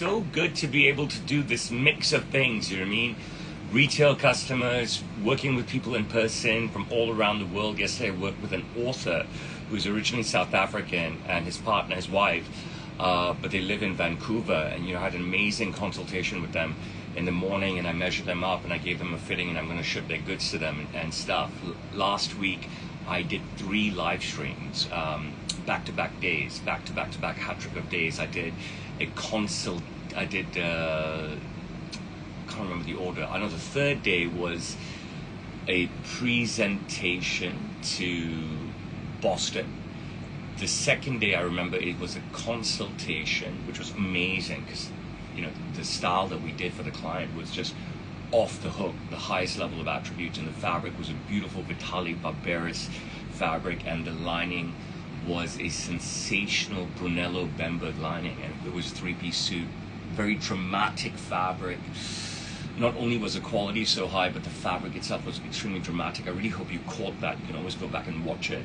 so good to be able to do this mix of things, you know what I mean? Retail customers, working with people in person from all around the world. Yesterday I worked with an author who's originally South African and his partner, his wife, but they live in Vancouver, and I had an amazing consultation with them in the morning, and I measured them up and I gave them a fitting, and I'm going to ship their goods to them and stuff. Last week I did 3 live streams, back-to-back days, back-to-back hat trick of days. I did a consult, I did, I can't remember the order. I know the third day was a presentation to Boston. The second day, I remember it was a consultation, which was amazing because, the style that we did for the client was just off the hook, the highest level of attributes, and the fabric was a beautiful Vitali Barberis fabric, and the lining was a sensational Brunello Bemberg lining, and it was a 3-piece suit, very dramatic fabric. Not only was the quality so high, but the fabric itself was extremely dramatic. I really hope you caught that. You can always go back and watch it.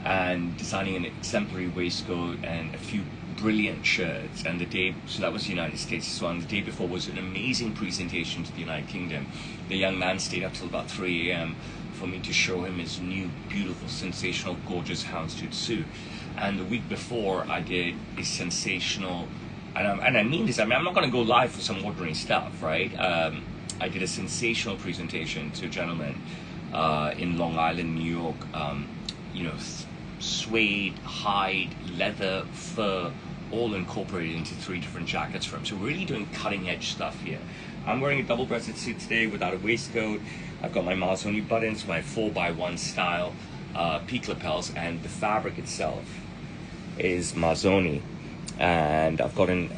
And designing an exemplary waistcoat and a few brilliant shirts. And so that was the United States as well. And the day before was an amazing presentation to the United Kingdom. The young man stayed up till about 3 a.m. for me to show him his new, beautiful, sensational, gorgeous houndstooth suit. And the week before, I did a sensational, and I mean this, I'm not going to go live for some ordinary stuff, right? I did a sensational presentation to a gentleman in Long Island, New York, suede, hide, leather, fur, all incorporated into 3 different jackets for him. So we're really doing cutting edge stuff here. I'm wearing a double-breasted suit today without a waistcoat. I've got my Marzoni buttons, my 4x1 style peak lapels, and the fabric itself is Marzoni. And I've got an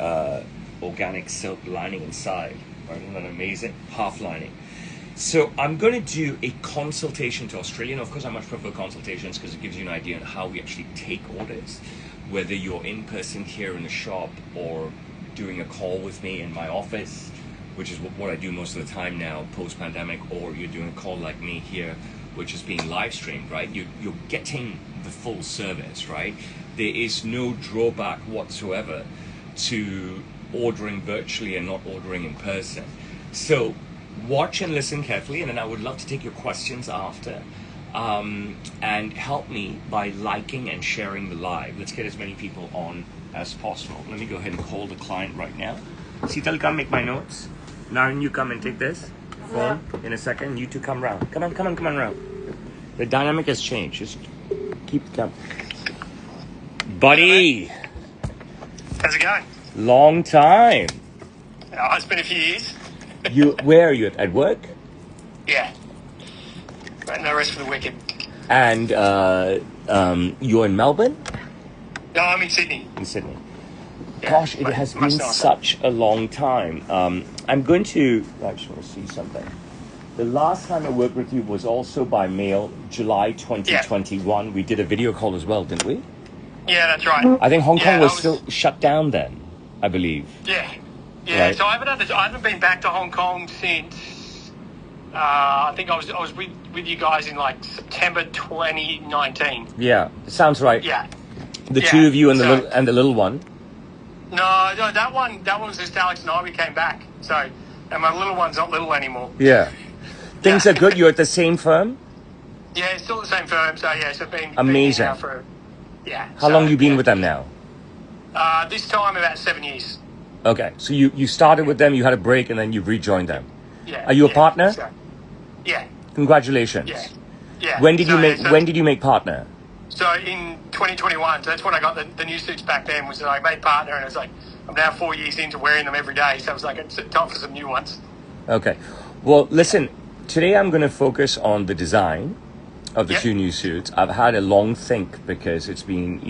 organic silk lining inside. Right? Isn't that amazing? Half lining. So I'm going to do a consultation to Australia. And of course, I much prefer consultations because it gives you an idea on how we actually take orders. Whether you're in person here in the shop or doing a call with me in my office, which is what I do most of the time now, post-pandemic, or you're doing a call like me here, which is being live streamed, right? You're getting the full service, right? There is no drawback whatsoever to ordering virtually and not ordering in person. So watch and listen carefully, and then I would love to take your questions after. And help me by liking and sharing the live. Let's get as many people on as possible. Let me go ahead and call the client right now. Sital, come make my notes. Naren, you come and take this phone in a second. You two come round. Come on round. The dynamic has changed. Just keep the camera. Buddy! How's it going? Long time. It's been a few years. Where are you at work? Yeah. Right, no rest for the wicked. And you're in Melbourne? No, I'm in Sydney. In Sydney. Yeah, Gosh, it has been such a long time. I'm going to... I just want to see something. The last time I worked with you was also by mail, July 2021. Yeah. We did a video call as well, didn't we? Yeah, that's right. I think Hong Kong was still shut down then, I believe. Yeah. Right. So I haven't been back to Hong Kong since... I think I was with you guys in like September 2019. Yeah, sounds right. Yeah. The two of you and the little one. No, that one was just Alex and I. We came back. So, and my little one's not little anymore. Yeah. Things are good. You're at the same firm? Yeah, it's still the same firm. So yeah, so been amazing. Been for, yeah. How long you been with them now? This time about 7 years. Okay, so you started with them, you had a break, and then you rejoined them. Yeah. Are you a partner? So, yeah. Congratulations. Yeah. When did you make partner? So in 2021, so that's when I got the new suits back then, was that I made partner, and it was like, I'm now 4 years into wearing them every day, so it was like, it's time for some new ones. Okay. Well, listen, today I'm going to focus on the design of the 2 new suits. I've had a long think because it's been,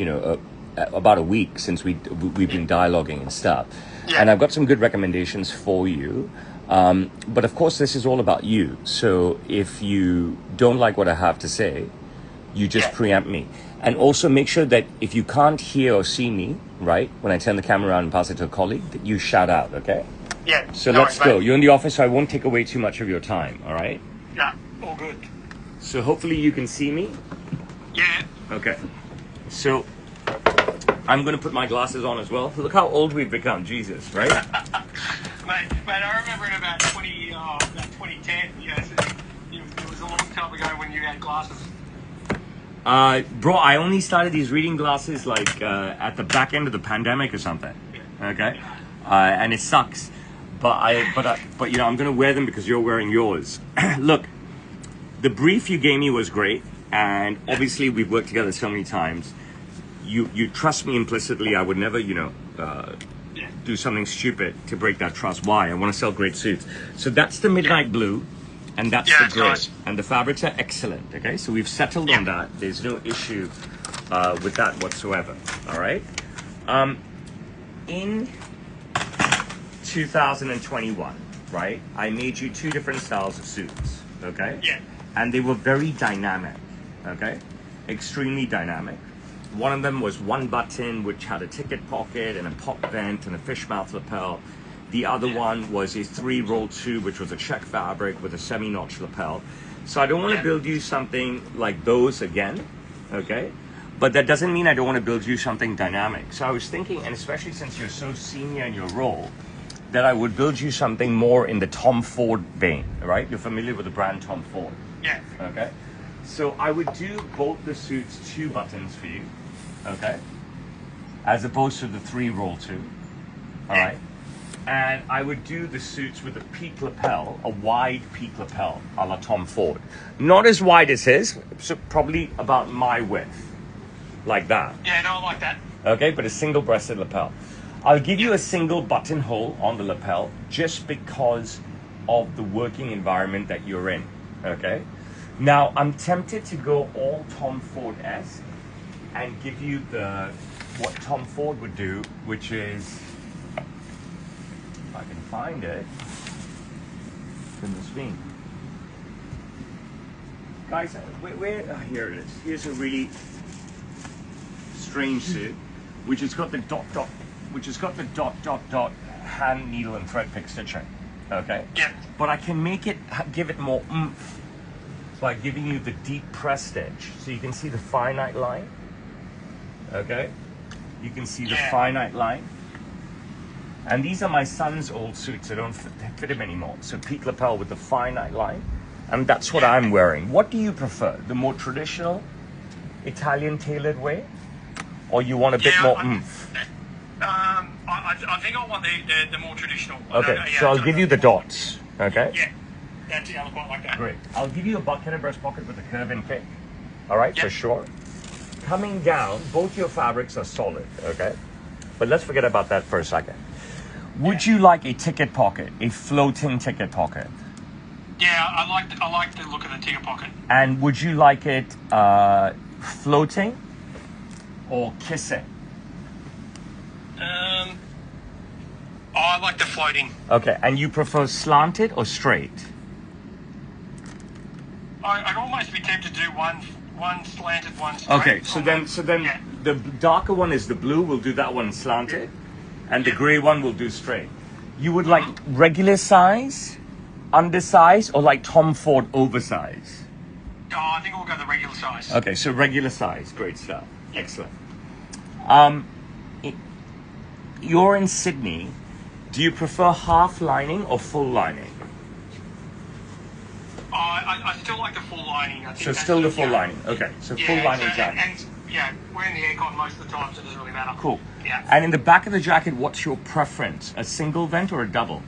about a week since we've been dialoguing and stuff. Yeah. And I've got some good recommendations for you. But of course, this is all about you. So if you don't like what I have to say, you just preempt me. And also make sure that if you can't hear or see me, right, when I turn the camera around and pass it to a colleague, that you shout out, okay? Yeah. So let's go. You're in the office, so I won't take away too much of your time, all right? Yeah, all good. So hopefully you can see me. Yeah. Okay. So I'm going to put my glasses on as well. Look how old we've become, Jesus, right? Mate, I remember in about 2010, yes, it was a long time ago when you had glasses. Bro, I only started these reading glasses like at the back end of the pandemic or something. Okay, and it sucks, but you know I'm gonna wear them because you're wearing yours. Look, the brief you gave me was great, and obviously we've worked together so many times. You trust me implicitly. I would never, do something stupid to break that trust. Why? I want to sell great suits. So that's the midnight blue. And that's the gray. Nice. And the fabrics are excellent, okay? So we've settled on that. There's no issue with that whatsoever, all right? In 2021, right, I made you 2 different styles of suits, okay? Yeah. And they were very dynamic, okay? Extremely dynamic. One of them was 1 button, which had a ticket pocket and a pop vent and a fish mouth lapel. The other one was a 3-roll 2, which was a check fabric with a semi-notch lapel. So I don't want to build you something like those again, okay? But that doesn't mean I don't want to build you something dynamic. So I was thinking, and especially since you're so senior in your role, that I would build you something more in the Tom Ford vein, right? You're familiar with the brand Tom Ford. Yeah. Okay? So I would do both the suits 2 buttons for you, okay? As opposed to the 3-roll 2, all right? And I would do the suits with a peak lapel, a wide peak lapel, a la Tom Ford. Not as wide as his, so probably about my width, like that. Yeah, no, I like that. Okay, but a single-breasted lapel. I'll give you a single buttonhole on the lapel just because of the working environment that you're in, okay? Now, I'm tempted to go all Tom Ford-esque and give you what Tom Ford would do, which is, I can find it. Goodness me. Guys, where here it is. Here's a really strange suit, which has got the dot hand, needle, and thread pick stitching. Okay? Yeah. But I can give it more oomph by giving you the deep press stitch. So you can see the finite line. Okay? You can see the finite line. And these are my son's old suits. I don't fit him anymore. So peak lapel with the finite line. And that's what I'm wearing. What do you prefer? The more traditional Italian tailored way? Or you want a bit more oomph? I think I want the more traditional. Okay, so I'll give you the dots. Okay? Yeah. That's it. I quite like that. Great. I'll give you a bucket breast pocket with a curve and kick. All right, for sure. Coming down, both your fabrics are solid. Okay? But let's forget about that for a second. Would you like a ticket pocket, a floating ticket pocket? Yeah, I like the look of the ticket pocket. And would you like it floating or kissing? I like the floating. Okay, and you prefer slanted or straight? I'd almost be tempted to do one slanted, one straight. Okay, so then the darker one is the blue. We'll do that one slanted. And the gray one will do straight. You would like regular size, undersize, or like Tom Ford oversize? Oh, I think we'll go the regular size. Okay, so regular size. Great stuff. Excellent. You're in Sydney. Do you prefer half lining or full lining? I still like the full lining. I think so still the full lining. Okay, so full lining jacket. And wearing the aircon most of the time, so it doesn't really matter. Cool. Yeah. And in the back of the jacket, what's your preference? A single vent or a double?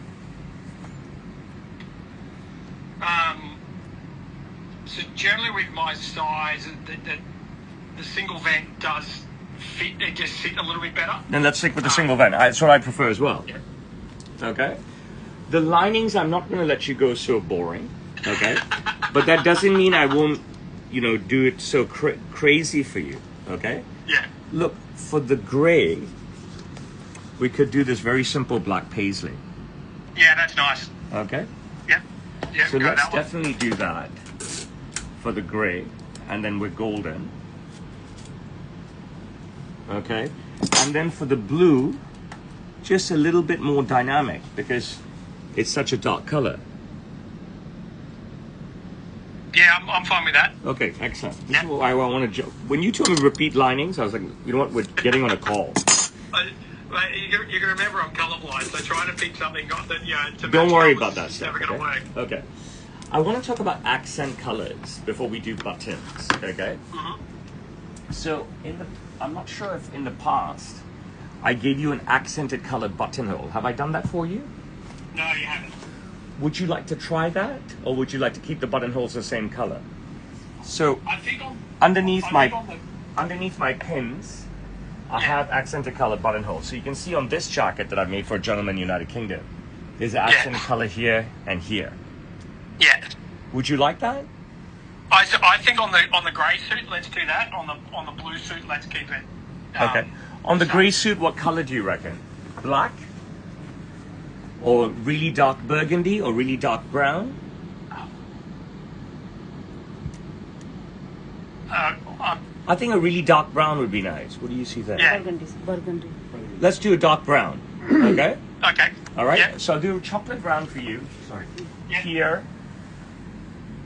So generally with my size, the single vent does fit. It just sit a little bit better. Then let's stick with the single vent. That's what I prefer as well. Yeah. Okay. The linings, I'm not going to let you go so boring. Okay. But that doesn't mean I won't, do it so crazy for you. Okay. Yeah. Look, for the gray, we could do this very simple black paisley. Yeah, that's nice. Okay. Yeah. Yeah. So let's definitely do that for the gray, and then we're golden. Okay. And then for the blue, just a little bit more dynamic because it's such a dark color. Yeah, I'm fine with that. Okay, excellent. This Yeah. is why I want to. When you told me repeat linings, I was like, you know what? We're getting on a call. You can remember I'm colourblind, so trying to pick something that to Don't match worry colours about that is stuff. never going to Okay? work. Okay. I want to talk about accent colors before we do buttons. Okay. So I'm not sure if in the past I gave you an accented colored buttonhole. Have I done that for you? No, you haven't. Would you like to try that, or would you like to keep the buttonholes the same color? So I think underneath on my pins, I have accented colored buttonholes. So you can see on this jacket that I made for a gentleman in the United Kingdom, there's an accented color here and here. Yeah. Would you like that? I think on the grey suit, let's do that. On the blue suit, let's keep it. Okay. On the grey suit, what color do you reckon? Black? Or really dark burgundy or really dark brown? I think a really dark brown would be nice. What do you see there? Yeah. Burgundy. Let's do a dark brown. Okay? Okay. All right? Yeah. So I'll do a chocolate brown for you. Sorry. Yeah.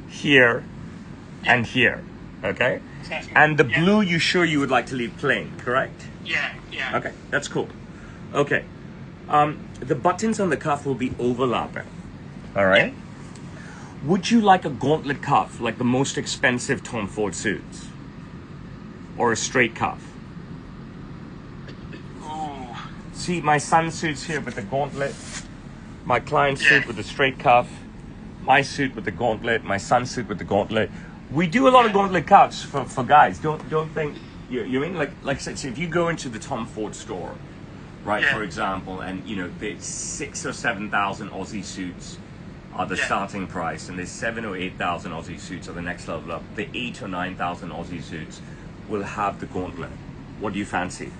Here, and here. Okay? Sounds good. And the Yeah. blue you sure you would like to leave plain, correct? Yeah. Yeah. Okay, that's cool. Okay. The buttons on the cuff will be overlapping. All right? Would you like a gauntlet cuff, like the most expensive Tom Ford suits? Or a straight cuff? Ooh. See, my son's suit's here with the gauntlet. My client's suit with the straight cuff. My suit with the gauntlet. My son's suit with the gauntlet. We do a lot of gauntlet cuffs for guys. Don't think you mean like I said. So if you go into the Tom Ford store, right, Yeah. for example, and the 6,000 or 7,000 Aussie suits are the Yeah. starting price, and there's 7,000 or 8,000 Aussie suits are the next level up. The 8,000 or 9,000 Aussie suits will have the gauntlet. What do you fancy?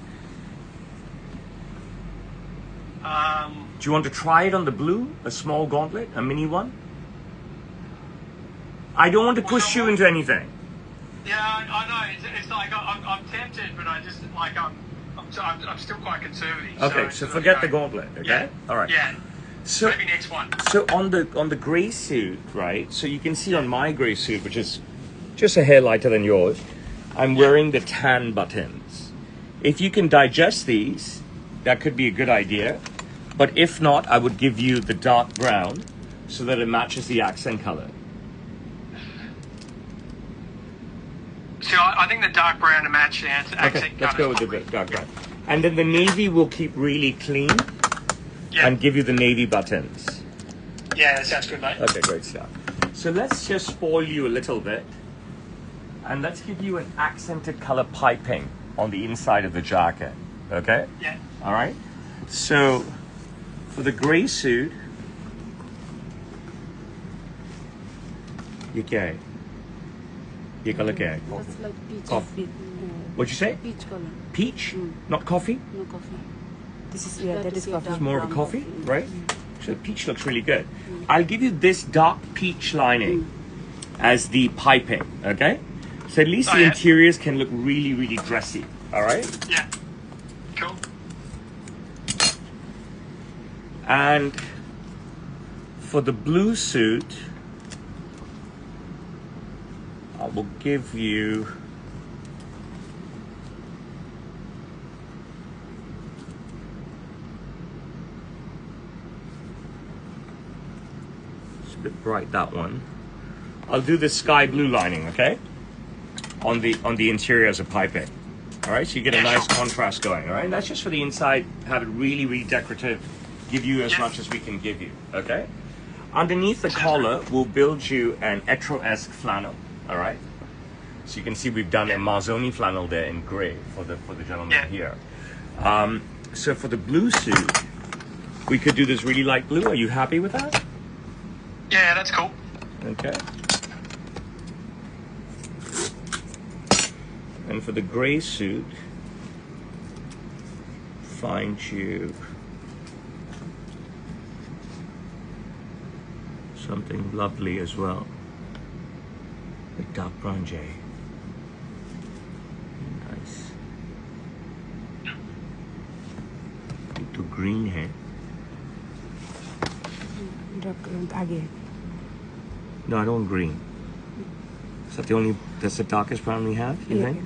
Do you want to try it on the blue? A small gauntlet, a mini one? I don't want to push you into anything. Yeah, I know. It's like I'm tempted, but I just like I'm still quite conservative. Okay, it's so like, forget the gauntlet. Okay, Yeah. all right. Yeah. So Maybe next one. So on the gray suit, right? So you can see on my gray suit, which is just a hair lighter than yours, I'm wearing the tan buttons. If you can digest these, that could be a good idea. But if not, I would give you the dark brown so that it matches the accent color. See, I think the dark brown to match the accent. Okay, let's go with the colours dark brown. And then the navy will keep really clean Yeah. and give you the navy buttons. Yeah, that sounds good, mate. Okay, great stuff. So let's just spoil you a little bit. And let's give you an accented color piping on the inside of the jacket. Okay? Yeah. All right? So for the gray suit, ये क्या है? ये color क्या है? That's like peach. Coffee. What'd you say? Peach color. Peach? Not coffee? No coffee. This is that is your coffee. It's more of a brown coffee, right? So peach looks really good. I'll give you this dark peach lining as the piping, okay? So at least Oh, the yeah. interiors can look really, really dressy, all right? Yeah. Cool. And for the blue suit, I will give you it's a bit bright, that one. I'll do the sky blue lining, okay? On the interior as a piping. All right, so you get a nice contrast going, all right? And that's just for the inside, have it really, really decorative, give you as much as we can give you, okay? Underneath the collar, we'll build you an Etro-esque flannel, all right? So you can see we've done a Marzoni flannel there in gray for the gentleman here. So for the blue suit, we could do this really light blue. Are you happy with that? Yeah, that's cool. Okay. And for the gray suit, find you something lovely as well. The dark brown jay. Nice. To green है. Dark आगे. No, I don't want green. Is that the only, that's the darkest brown we have, you think?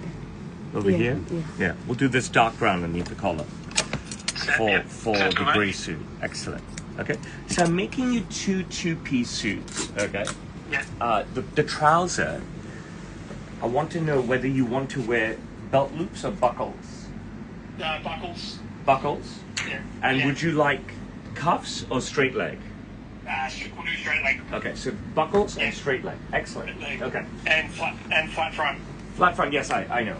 Over Yeah, here? yeah. Yeah, we'll do this dark brown underneath the collar for Sounds the good, grey mate. suit. Excellent. Okay, so I'm making you two-piece suits, okay? Yeah. The trouser, I want to know whether you want to wear belt loops or buckles. Buckles. Buckles? Yeah. And yeah. would you like cuffs or straight leg? We'll do straight leg. Okay, so buckles Yeah. and straight leg. Excellent. Leg. Okay. And flat front. Flat front, yes, I know.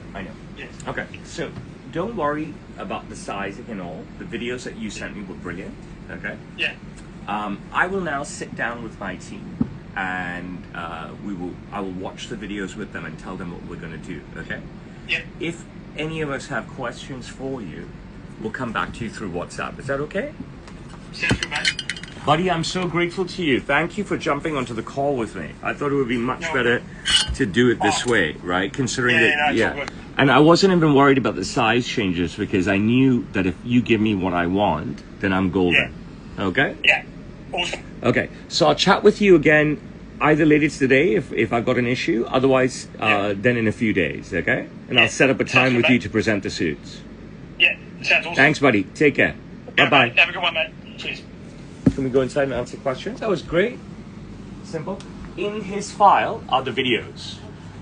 Yes. Okay, so don't worry about the sizing and all. The videos that you sent me were brilliant. Okay. Yeah. I will now sit down with my team and I will watch the videos with them and tell them what we're going to do. Okay. Yeah. If any of us have questions for you, we'll come back to you through WhatsApp. Is that okay? Sounds good, mate. Buddy, I'm so grateful to you. Thank you for jumping onto the call with me. I thought it would be much better to do it this way, right? Considering that, it's all good. And I wasn't even worried about the size changes because I knew that if you give me what I want, then I'm golden. Okay? Yeah. Awesome. Okay. So I'll chat with you again either later today if I've got an issue. Otherwise, then in a few days. Okay? And I'll set up a time with you to present the suits. Yeah. Sounds awesome. Thanks, buddy. Take care. Yeah, Bye-bye. mate. Have a good one, mate. Cheers. Can we go inside and answer questions? That was great. Simple. In his file are the videos.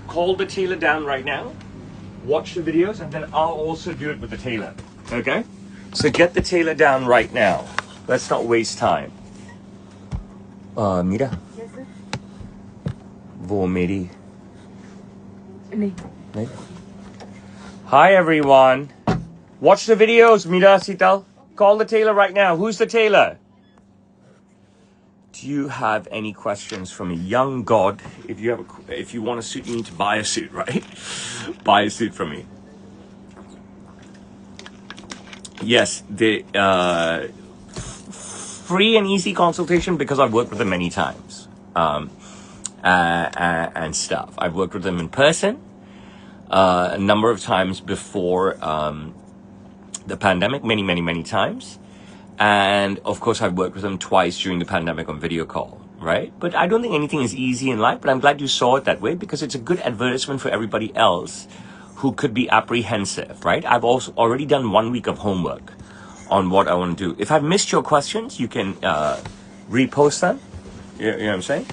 Call the tailor down right now. Watch the videos, and then I'll also do it with the tailor. Okay? So get the tailor down right now. Let's not waste time. Mira, Yes, sir. wo meri. नहीं. Nahi? Hi everyone. Watch the videos, Mira, Sital. Call the tailor right now. Who's the tailor? Do you have any questions from a young god? If you want a suit, you need to buy a suit, right? Buy a suit from me. Yes, the free and easy consultation because I've worked with them many times, and stuff. I've worked with them in person a number of times before the pandemic, many times. And of course, I've worked with them twice during the pandemic on video call, right? But I don't think anything is easy in life, but I'm glad you saw it that way because it's a good advertisement for everybody else who could be apprehensive, right? I've also already done 1 week of homework on what I want to do. If I've missed your questions, you can repost them. You know what I'm saying?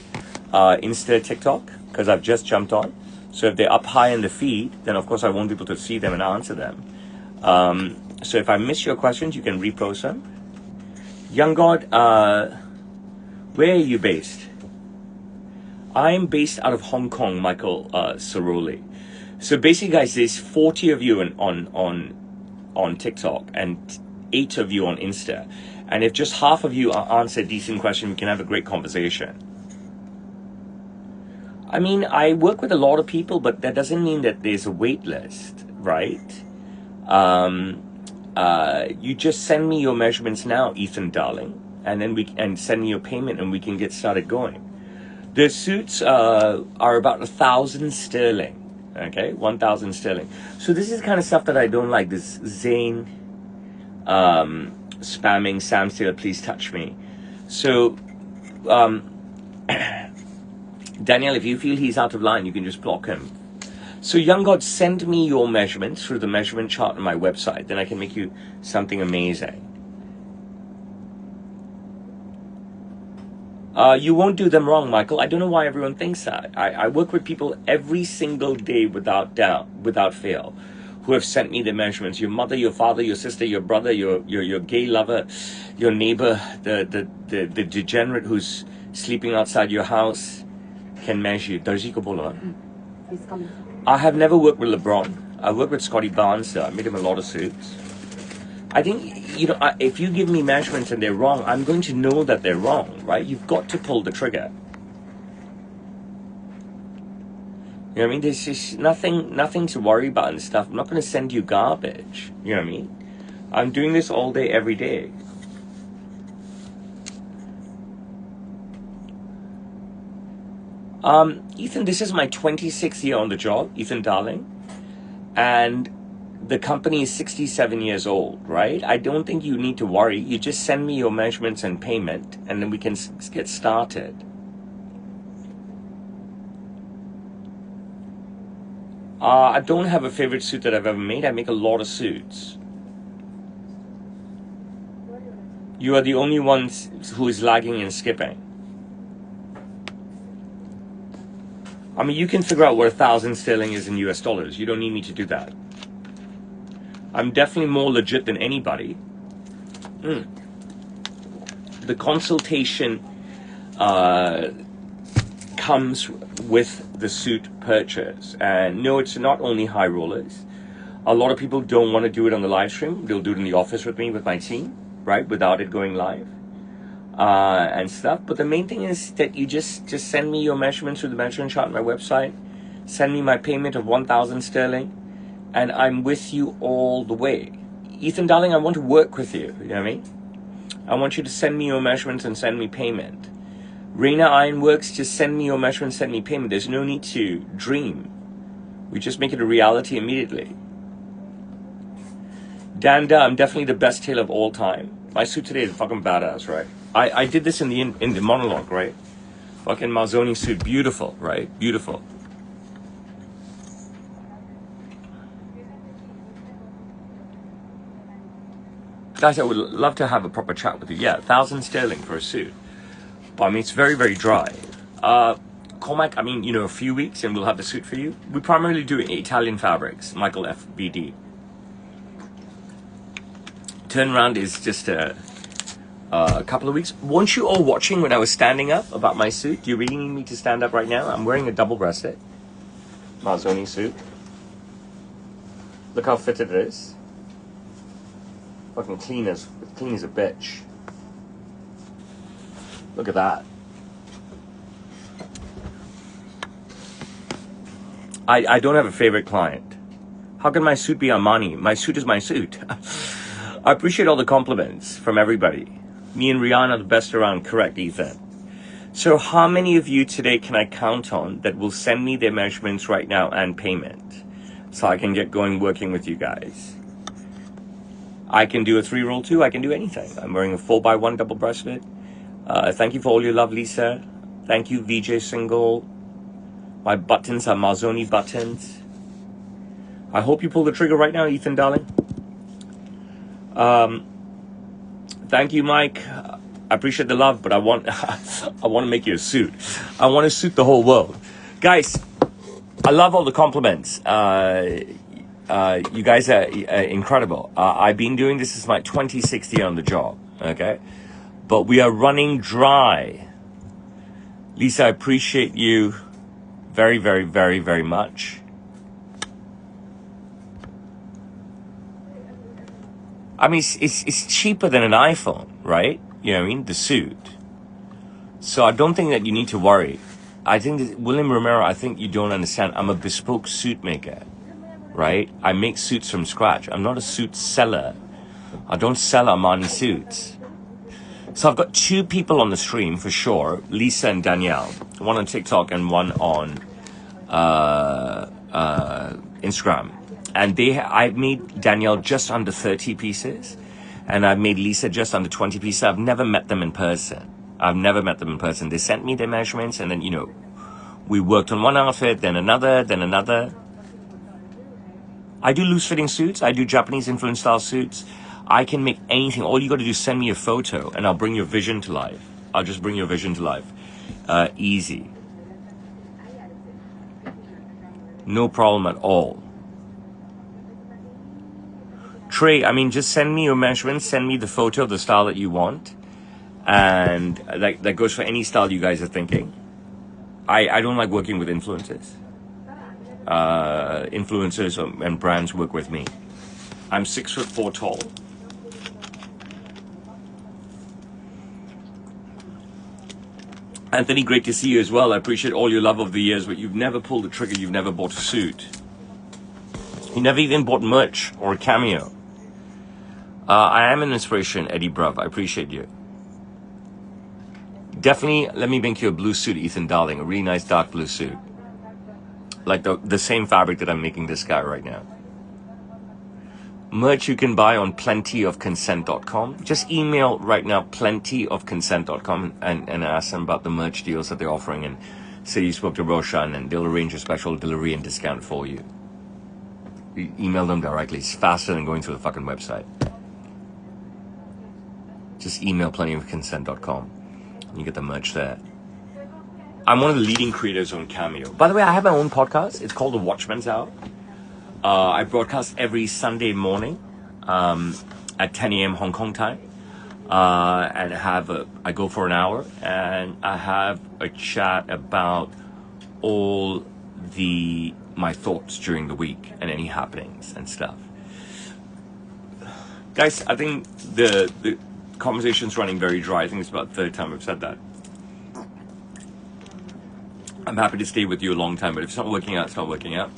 Insta, TikTok, because I've just jumped on. So if they're up high in the feed, then of course I won't be able to see them and answer them. So if I miss your questions, you can repost them. Young God, where are you based? I'm based out of Hong Kong, Michael Saroli. So basically, guys, there's 40 of you on TikTok and 8 of you on Insta. And if just half of you answer a decent question, we can have a great conversation. I mean, I work with a lot of people, but that doesn't mean that there's a wait list, right? You just send me your measurements now, Ethan, darling, and then send me your payment, and we can get started going. The suits are about 1,000 sterling. Okay, 1,000 sterling. So this is the kind of stuff that I don't like. This Zane spamming, Sam Taylor, please touch me. So, Danielle, if you feel he's out of line, you can just block him. So, young God, send me your measurements through the measurement chart on my website. Then I can make you something amazing. You won't do them wrong, Michael. I don't know why everyone thinks that. I work with people every single day without doubt, without fail, who have sent me the measurements. Your mother, your father, your sister, your brother, your gay lover, your neighbor, the degenerate who's sleeping outside your house can measure you. Darji ko bolo. He's coming. I have never worked with LeBron. I worked with Scotty Barnes. I made him a lot of suits. I think, if you give me measurements and they're wrong, I'm going to know that they're wrong, right? You've got to pull the trigger. You know what I mean? There's just nothing to worry about and stuff. I'm not going to send you garbage. You know what I mean? I'm doing this all day, every day. Ethan, this is my 26th year on the job, Ethan darling. And the company is 67 years old, right? I don't think you need to worry. You just send me your measurements and payment, and then we can get started. I don't have a favorite suit that I've ever made. I make a lot of suits. You are the only one who is lagging and skipping. I mean, you can figure out what 1,000 sterling is in US dollars. You don't need me to do that. I'm definitely more legit than anybody. The consultation comes with the suit purchase. And no, it's not only high rollers. A lot of people don't want to do it on the live stream. They'll do it in the office with me, with my team, right? Without it going live and stuff. But the main thing is that you just send me your measurements through the measuring chart on my website. Send me my payment of 1,000 sterling. And I'm with you all the way. Ethan, darling, I want to work with you. You know what I mean? I want you to send me your measurements and send me payment. Reina Ironworks, just send me your measurements, send me payment. There's no need to dream. We just make it a reality immediately. Danda, I'm definitely the best tailor of all time. My suit today is fucking badass, right? I did this in the monologue, right? Fucking Marzoni suit, beautiful, right? Beautiful. Guys, I would love to have a proper chat with you. Yeah, 1,000 sterling for a suit. But I mean, it's very, very dry. Cormac, I mean, a few weeks and we'll have the suit for you. We primarily do Italian fabrics, Michael FBD. Turnaround is just a couple of weeks. Weren't you all watching when I was standing up about my suit? Do you really need me to stand up right now? I'm wearing a double-breasted Marzoni suit. Look how fitted it is. Fucking clean as a bitch. Look at that. I don't have a favorite client. How can my suit be Armani? My suit is my suit. I appreciate all the compliments from everybody. Me and Rihanna are the best around. Correct, Ethan. So how many of you today can I count on that will send me their measurements right now and payment so I can get going working with you guys? I can do a 3-roll too. I can do anything. I'm wearing a 4x1 double-breasted. Thank you for all your love, Lisa. Thank you, VJ Single. My buttons are Marzoni buttons. I hope you pull the trigger right now, Ethan, darling. Thank you, Mike. I appreciate the love, but I want to make you a suit. I want to suit the whole world. Guys, I love all the compliments. You guys are incredible. I've been doing this is my 20th year on the job, okay? But we are running dry. Lisa, I appreciate you very, very, very, very much. I mean, it's cheaper than an iPhone, right? You know what I mean? The suit. So I don't think that you need to worry. I think that William Romero, I think you don't understand. I'm a bespoke suit maker, right? I make suits from scratch. I'm not a suit seller. I don't sell Armani suits. So I've got 2 people on the stream for sure, Lisa and Danielle. One on TikTok and one on Instagram. And I've made Danielle just under 30 pieces. And I've made Lisa just under 20 pieces. I've never met them in person. They sent me their measurements and then, we worked on one outfit, then another, then another. I do loose-fitting suits. I do Japanese influence style suits. I can make anything. All you got to do is send me a photo and I'll bring your vision to life. I'll just bring your vision to life. Easy. No problem at all. Trey, I mean, just send me your measurements. Send me the photo of the style that you want. And that goes for any style you guys are thinking. I don't like working with influencers. Influencers and brands work with me. I'm 6'4" tall. Anthony, great to see you as well. I appreciate all your love of the years, but you've never pulled the trigger. You've never bought a suit. You never even bought merch or a cameo. I am an inspiration, Eddie Bruv. I appreciate you. Definitely, let me make you a blue suit, Ethan, darling. A really nice dark blue suit. Like the same fabric that I'm making this guy right now. Merch you can buy on plentyofconsent.com. Just email right now plentyofconsent.com and ask them about the merch deals that they're offering and say you spoke to Roshan and they'll arrange a special delivery and discount for you. You email them directly. It's faster than going through the fucking website. Just email plentyofconsent.com and you get the merch there. I'm one of the leading creators on Cameo. By the way, I have my own podcast. It's called The Watchman's Hour. I broadcast every Sunday morning at 10 a.m. Hong Kong time. And I go for an hour and I have a chat about all my thoughts during the week and any happenings and stuff. Guys, I think the conversation's running very dry. I think it's about the third time I've said that. I'm happy to stay with you a long time, but if it's not working out, it's not working out.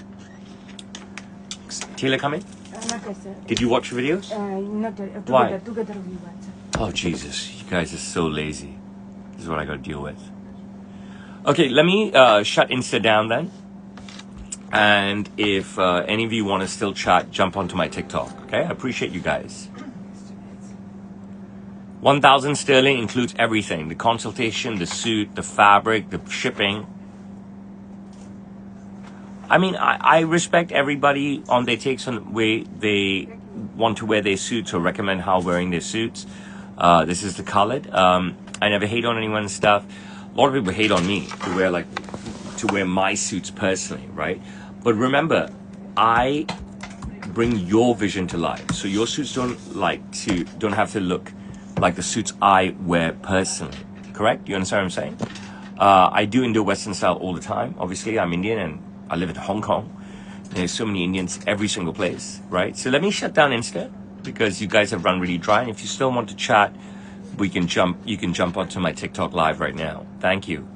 Taylor coming? Not yet, sir. Did you watch the videos? Not yet. Why? Together we watch. Oh, Jesus. You guys are so lazy. This is what I got to deal with. Okay, let me shut Insta down then. And if any of you want to still chat, jump onto my TikTok. Okay? I appreciate you guys. 1,000 sterling includes everything. The consultation, the suit, the fabric, the shipping. I mean, I respect everybody on their takes on the way they want to wear their suits or recommend how wearing their suits. This is the colored. I never hate on anyone's stuff. A lot of people hate on me to wear my suits personally, right? But remember, I bring your vision to life. So your suits don't have to look like the suits I wear personally. Correct? You understand what I'm saying? I do Indo-Western style all the time. Obviously, I'm Indian and I live in Hong Kong. There's so many Indians every single place, right? So let me shut down Insta because you guys have run really dry. And if you still want to chat, you can jump onto my TikTok live right now. Thank you.